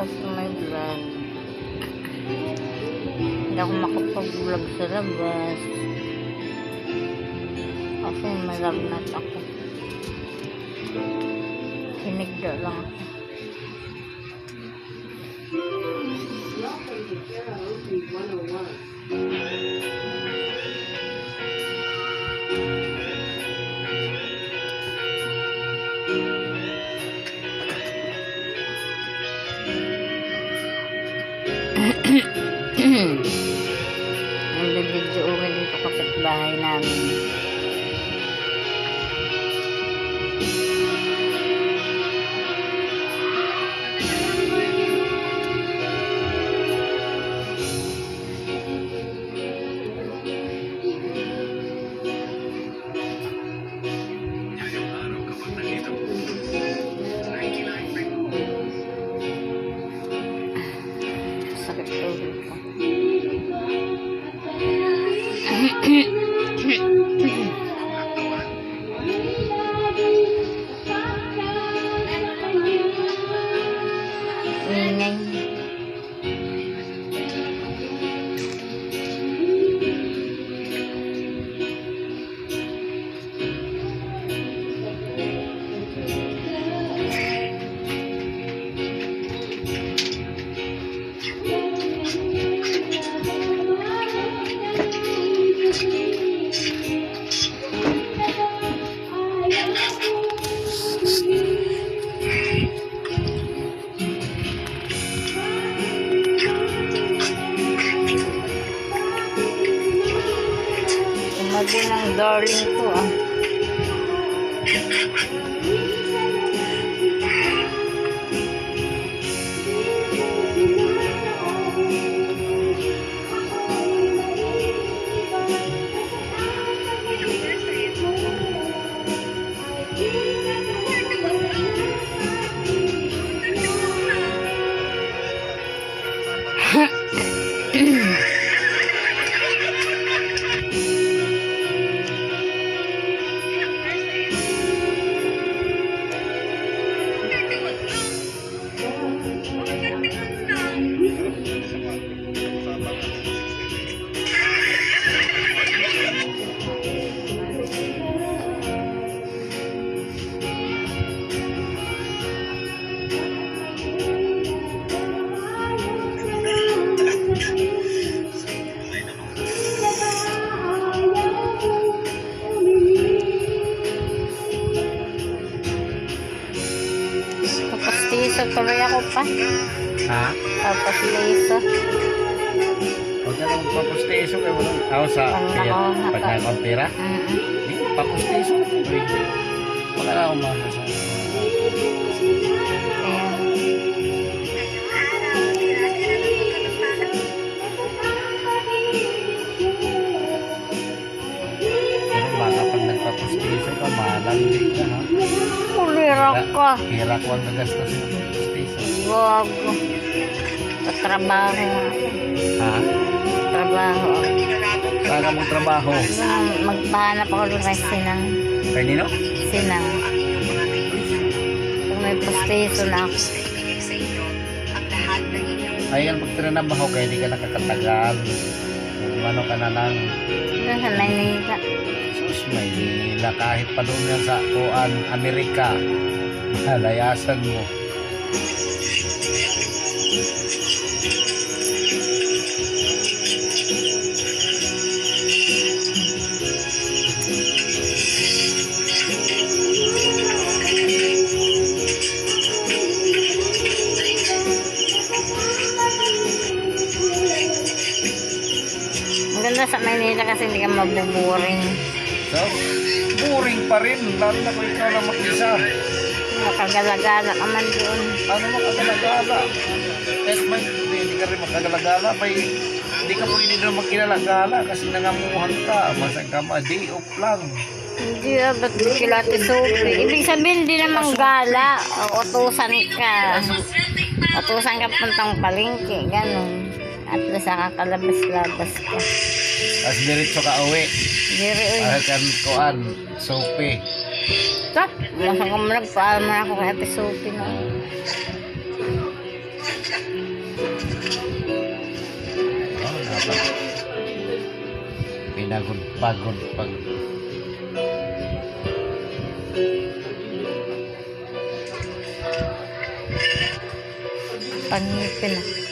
sa may vlog. Hindi ako makapag-vlog sa labas. Kasi malagnat ako. Hinigda lang ako. Welcome to Karaoke 101. Nagbibidyo uwi dito kapitbahay namin. Sakit ulo ko. Ingay. Tumabi ng darling ko ah. Papastiso tuloy ako pa. Ha? Papastiso. Huwag ka lang papustiso kayo mo. Ako sa kaya pag nakampira. Hindi, papustiso ko tuloy. Huwag ka lang umasa sa Ayan. pero baka pag nagpapustiso ka, malandi ka ha. Kulira ka. Hira ko ang nagastos sa papustiso. Wag. Patrabaho. Ha? Trabaho. Saan ka mong trabaho? Magpahanap ako ng sinang. Kay Nino? Sinang. Kung may pastiso na ako. Ayan, pag tinanabaho kayo, hindi ka nakakatagal. Kung ano ka na lang. Doon sa Maynila. Sus, Maynila. Kahit pa doon yan sa Kuan, Amerika. Malayasan mo. Maganda sa Maynila kasi hindi ka mabuboring. So, boring pa rin. Lalo na kung ikaw lang mag-isa. Makagalagala ka man doon. Ano makagalagala? Kahit may hindi ka rin makagalagala, may hindi ka pwede na magkilalagala kasi nangamuhan ka. Masang ka ma, day off lang. Hindi ba't kilati sope? Ibig sabihin, hindi naman gala. O, utusan ka. Utusan ka puntang palengke. Ganon. At least nakakalabas-labas ka. Tapos diretso ka uwi. Diri, uy. Para kan kuan, sope. Tak, masang kamalag, paano na ako kay Ate Sophie na. Oh, dapat. Pinagod-pagod pag Pangipin na.